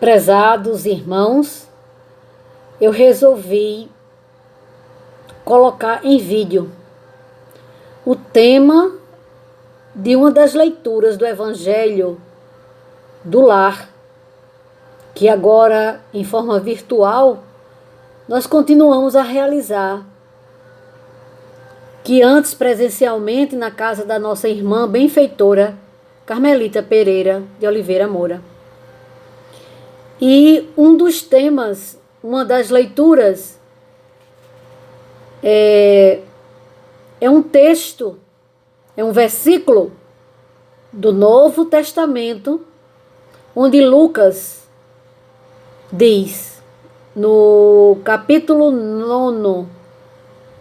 Prezados irmãos, eu resolvi colocar em vídeo o tema de uma das leituras do Evangelho do Lar, que agora, em forma virtual, nós continuamos a realizar, que antes presencialmente na casa da nossa irmã benfeitora Carmelita Pereira de Oliveira Moura. E um dos temas, uma das leituras, é um texto, é um versículo do Novo Testamento, onde Lucas diz, no capítulo 9,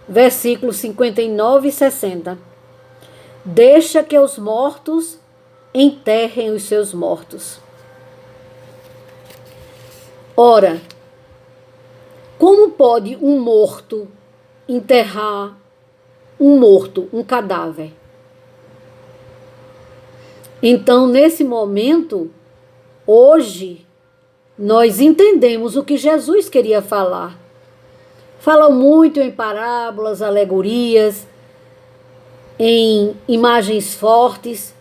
versículos 59 e 60, deixa que os mortos enterrem os seus mortos. Ora, como pode um morto enterrar um morto, um cadáver? Então, nesse momento, hoje, nós entendemos o que Jesus queria falar. Fala muito em parábolas, alegorias, em imagens fortes,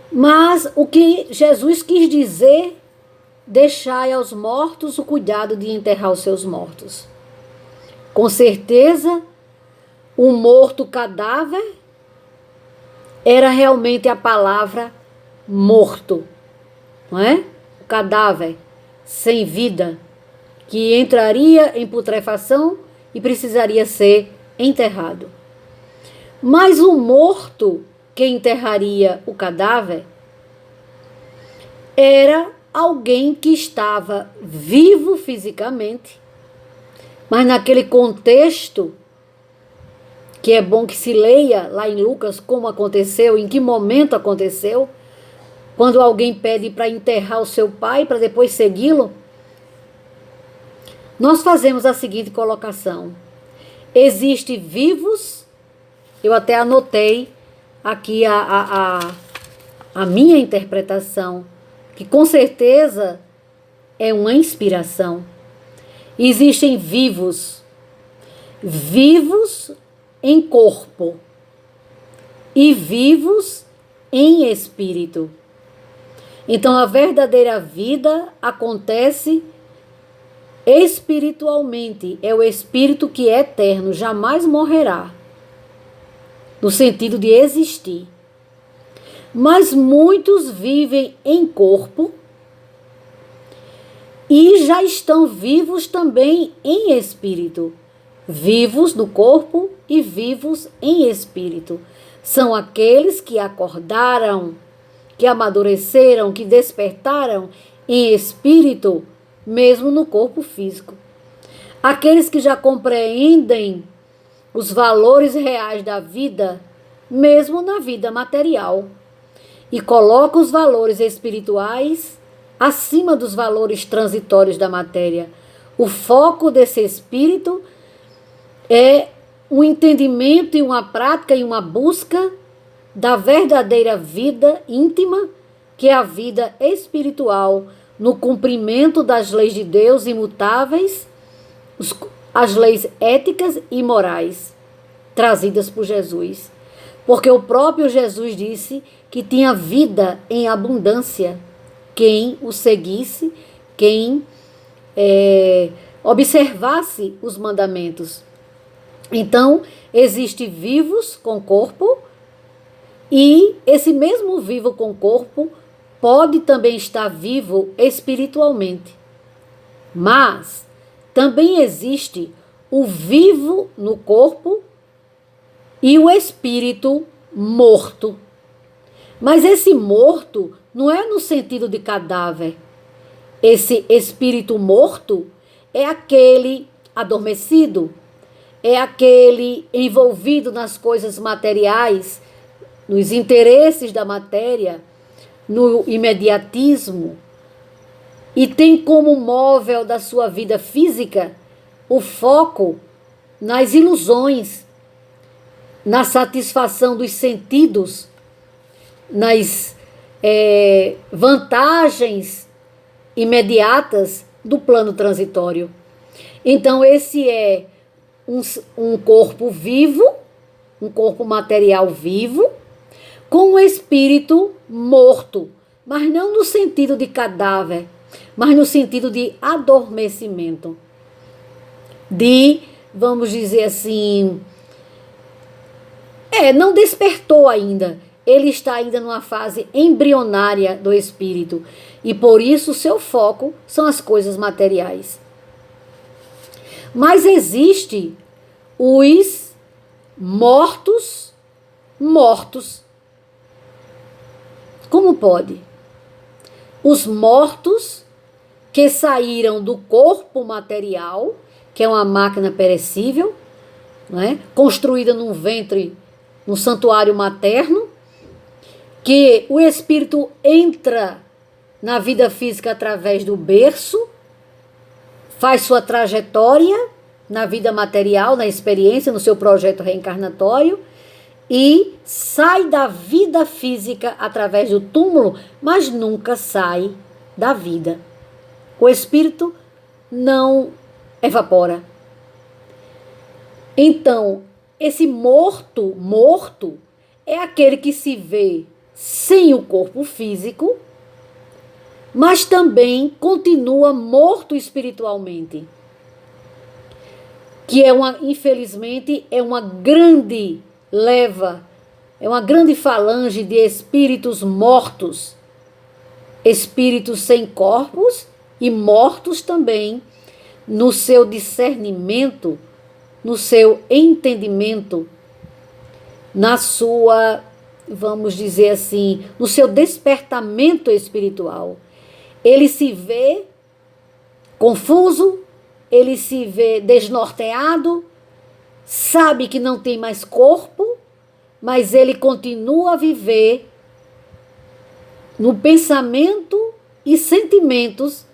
mas o que Jesus quis dizer: deixai aos mortos o cuidado de enterrar os seus mortos. Com certeza, o morto cadáver era realmente a palavra morto, não é? O cadáver sem vida, que entraria em putrefação e precisaria ser enterrado. Mas o morto que enterraria o cadáver era alguém que estava vivo fisicamente, mas naquele contexto, que é bom que se leia lá em Lucas como aconteceu, em que momento aconteceu, quando alguém pede para enterrar o seu pai para depois segui-lo, nós fazemos a seguinte colocação: existem vivos, eu até anotei aqui a minha interpretação, que com certeza é uma inspiração. Existem vivos em corpo e vivos em espírito. Então, a verdadeira vida acontece espiritualmente. É o espírito que é eterno, jamais morrerá, no sentido de existir. Mas muitos vivem em corpo e já estão vivos também em espírito. Vivos no corpo e vivos em espírito. São aqueles que acordaram, que amadureceram, que despertaram em espírito, mesmo no corpo físico. Aqueles que já compreendem os valores reais da vida, mesmo na vida material, e colocam os valores espirituais acima dos valores transitórios da matéria. O foco desse espírito é um entendimento e uma prática e uma busca da verdadeira vida íntima, que é a vida espiritual, no cumprimento das leis de Deus imutáveis, as leis éticas e morais trazidas por Jesus. Porque o próprio Jesus disse que tinha vida em abundância quem o seguisse, quem observasse os mandamentos. Então, existe vivos com corpo, e esse mesmo vivo com corpo pode também estar vivo espiritualmente. Mas também existe o vivo no corpo e o espírito morto. Mas esse morto não é no sentido de cadáver. Esse espírito morto é aquele adormecido, é aquele envolvido nas coisas materiais, nos interesses da matéria, no imediatismo, e tem como móvel da sua vida física o foco nas ilusões, na satisfação dos sentidos, nas vantagens imediatas do plano transitório. Então, esse é um corpo vivo, um corpo material vivo, com um espírito morto, mas não no sentido de cadáver, mas no sentido de adormecimento. Vamos dizer assim, não despertou ainda. Ele está ainda numa fase embrionária do espírito. E por isso o seu foco são as coisas materiais. Mas existe os mortos. Como pode? Os mortos que saíram do corpo material, que é uma máquina perecível, né, construída num ventre, no santuário materno, que o espírito entra na vida física através do berço, faz sua trajetória na vida material, na experiência, no seu projeto reencarnatório, e sai da vida física através do túmulo, mas nunca sai da vida. O espírito não evapora. Então, esse morto é aquele que se vê sem o corpo físico, mas também continua morto espiritualmente. Que infelizmente, é uma grande leva, é uma grande falange de espíritos mortos, espíritos sem corpos e mortos também no seu discernimento, no seu entendimento, na sua, vamos dizer assim, no seu despertamento espiritual. Ele se vê confuso, ele se vê desnorteado, sabe que não tem mais corpo, mas ele continua a viver no pensamento e sentimentos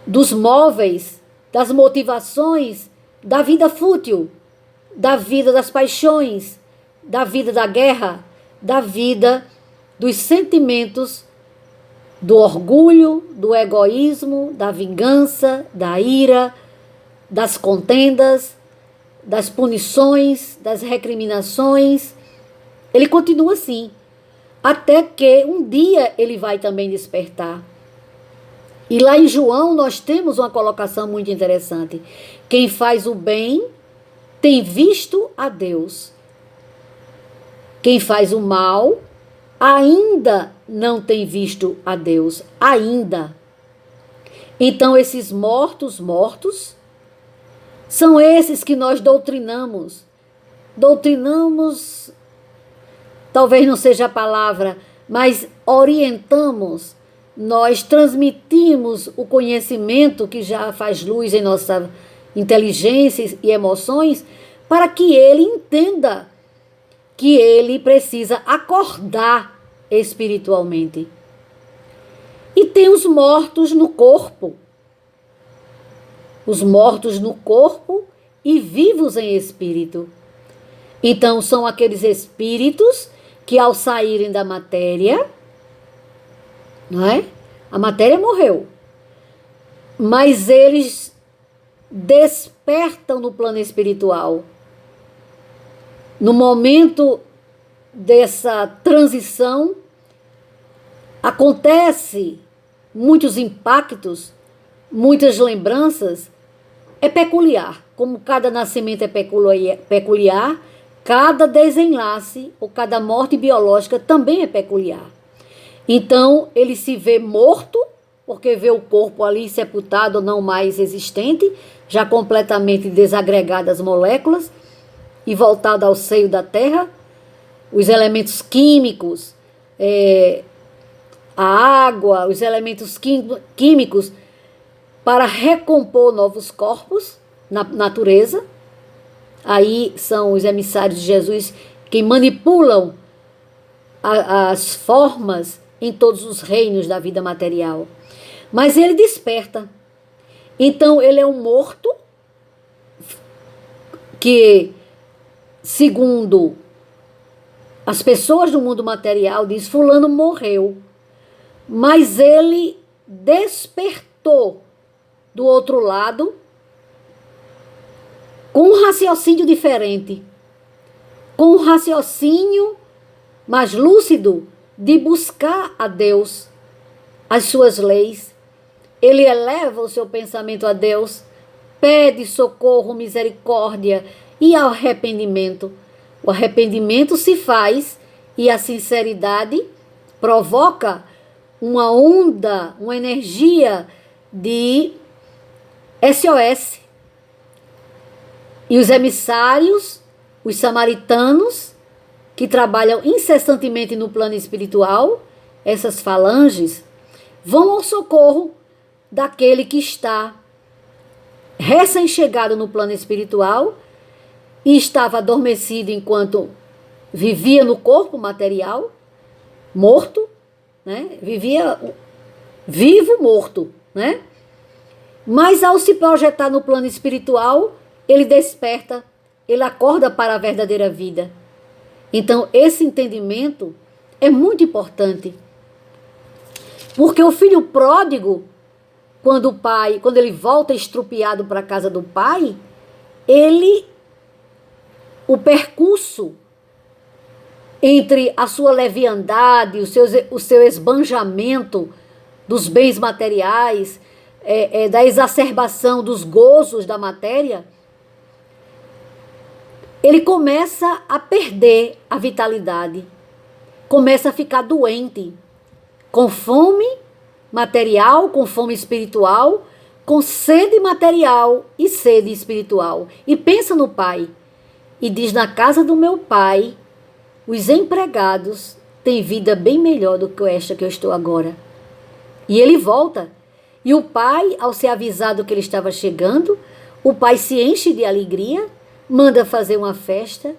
dos móveis, das motivações, da vida fútil, da vida das paixões, da vida da guerra, da vida dos sentimentos do orgulho, do egoísmo, da vingança, da ira, das contendas, das punições, das recriminações. Ele continua assim, até que um dia ele vai também despertar. E lá em João nós temos uma colocação muito interessante. Quem faz o bem tem visto a Deus. Quem faz o mal ainda não tem visto a Deus. Ainda. Então esses mortos, são esses que nós doutrinamos. Doutrinamos, talvez não seja a palavra, mas orientamos. Nós transmitimos o conhecimento que já faz luz em nossa inteligência e emoções, para que ele entenda que ele precisa acordar espiritualmente. E tem os mortos no corpo. Os mortos no corpo e vivos em espírito. Então, são aqueles espíritos que, ao saírem da matéria, não é? A matéria morreu. Mas eles despertam no plano espiritual. No momento dessa transição, acontece muitos impactos, muitas lembranças. É peculiar. Como cada nascimento é peculiar, cada desenlace ou cada morte biológica também é peculiar. Então, ele se vê morto, porque vê o corpo ali sepultado, não mais existente, já completamente desagregadas as moléculas e voltado ao seio da terra. Os elementos químicos, a água, os elementos químicos para recompor novos corpos na natureza. Aí são os emissários de Jesus que manipulam as formas em todos os reinos da vida material. Mas ele desperta. Então ele é um morto que, segundo as pessoas do mundo material, diz: fulano morreu. Mas ele despertou do outro lado com um raciocínio diferente, com um raciocínio mais lúcido de buscar a Deus, as suas leis. Ele eleva o seu pensamento a Deus, pede socorro, misericórdia e arrependimento. O arrependimento se faz e a sinceridade provoca uma onda, uma energia de SOS. E os emissários, os samaritanos, que trabalham incessantemente no plano espiritual, essas falanges, vão ao socorro daquele que está recém-chegado no plano espiritual e estava adormecido enquanto vivia no corpo material, morto, né? Vivia vivo, morto, né? Mas ao se projetar no plano espiritual, ele desperta, ele acorda para a verdadeira vida. Então, esse entendimento é muito importante. Porque o filho pródigo, quando ele volta estrupiado para a casa do pai, o percurso entre a sua leviandade, o seu esbanjamento dos bens materiais, da exacerbação dos gozos da matéria, ele começa a perder a vitalidade, começa a ficar doente, com fome material, com fome espiritual, com sede material e sede espiritual. E pensa no pai, e diz: na casa do meu pai, os empregados têm vida bem melhor do que esta que eu estou agora. E ele volta, e o pai, ao ser avisado que ele estava chegando, o pai se enche de alegria, manda fazer uma festa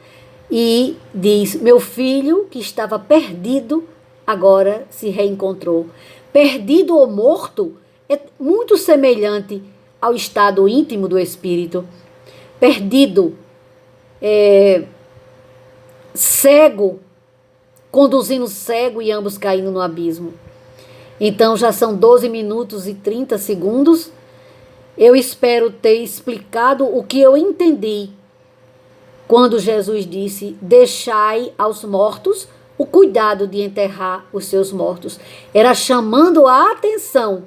e diz: meu filho, que estava perdido, agora se reencontrou. Perdido ou morto é muito semelhante ao estado íntimo do espírito. Perdido, cego, conduzindo cego e ambos caindo no abismo. Então já são 12 minutos e 30 segundos. Eu espero ter explicado o que eu entendi quando Jesus disse: deixai aos mortos o cuidado de enterrar os seus mortos. Era chamando a atenção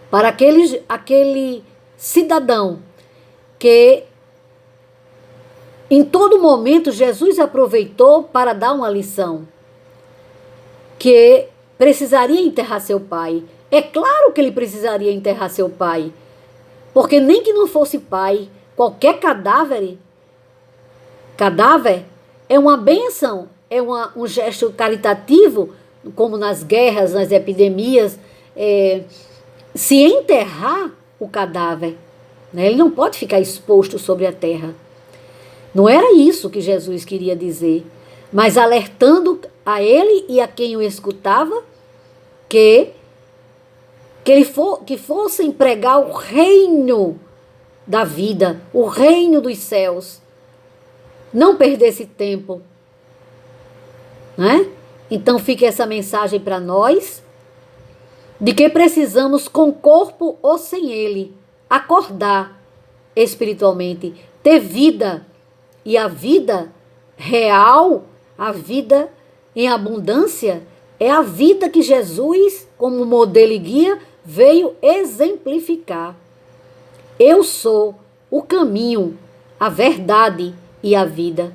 para aquele cidadão que em todo momento Jesus aproveitou para dar uma lição, que precisaria enterrar seu pai. É claro que ele precisaria enterrar seu pai, porque nem que não fosse pai, qualquer cadáver é uma bênção, é um gesto caritativo, como nas guerras, nas epidemias, se enterrar o cadáver, né? Ele não pode ficar exposto sobre a terra. Não era isso que Jesus queria dizer, mas alertando a ele e a quem o escutava que fossem pregar o reino da vida, o reino dos céus. Não perdesse tempo, né? Então fica essa mensagem para nós, de que precisamos, com corpo ou sem ele, acordar espiritualmente, ter vida. E a vida real, a vida em abundância, é a vida que Jesus, como modelo e guia, veio exemplificar. Eu sou o caminho, a verdade e a vida.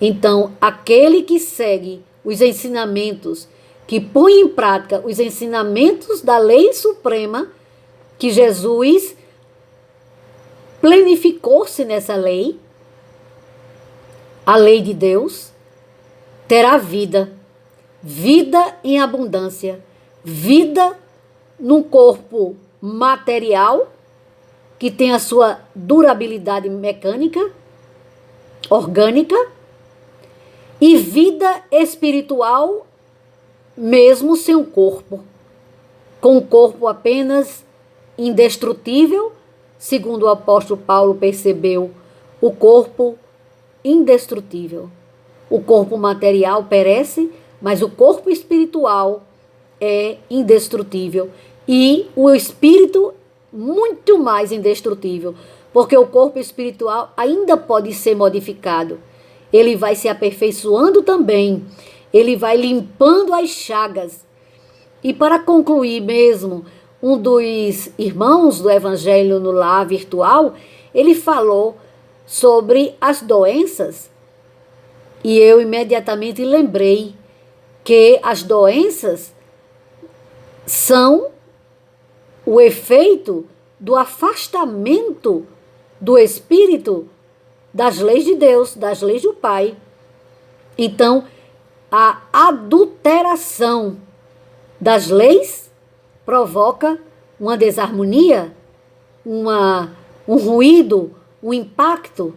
Então, aquele que segue os ensinamentos, que põe em prática os ensinamentos da lei suprema, que Jesus planificou-se nessa lei, a lei de Deus, terá vida, vida em abundância, vida num corpo material, que tem a sua durabilidade mecânica, orgânica, e vida espiritual, mesmo sem o corpo, com o corpo apenas indestrutível, segundo o apóstolo Paulo percebeu, o corpo indestrutível. O corpo material perece, mas o corpo espiritual, é indestrutível e o espírito muito mais indestrutível, porque o corpo espiritual ainda pode ser modificado. Ele vai se aperfeiçoando também, ele vai limpando as chagas. E para concluir mesmo, um dos irmãos do Evangelho no Lar Virtual, ele falou sobre as doenças e eu imediatamente lembrei que as doenças são o efeito do afastamento do espírito das leis de Deus, das leis do Pai. Então, a adulteração das leis provoca uma desarmonia, um ruído, um impacto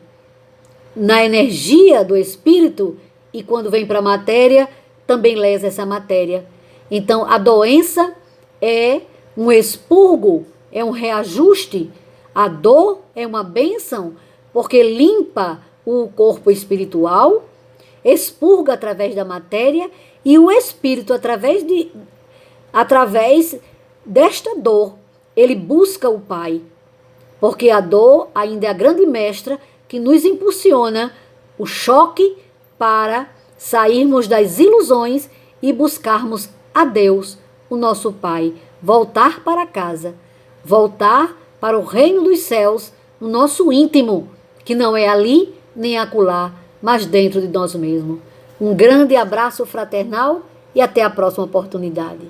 na energia do espírito e quando vem para a matéria, também lesa essa matéria. Então, a doença é um expurgo, é um reajuste. A dor é uma bênção, porque limpa o corpo espiritual, expurga através da matéria e o espírito, através desta dor, ele busca o Pai. Porque a dor ainda é a grande mestra que nos impulsiona o choque para sairmos das ilusões e buscarmos a Deus, o nosso Pai. Voltar para casa, voltar para o reino dos céus, no nosso íntimo, que não é ali nem acolá, mas dentro de nós mesmos. Um grande abraço fraternal e até a próxima oportunidade.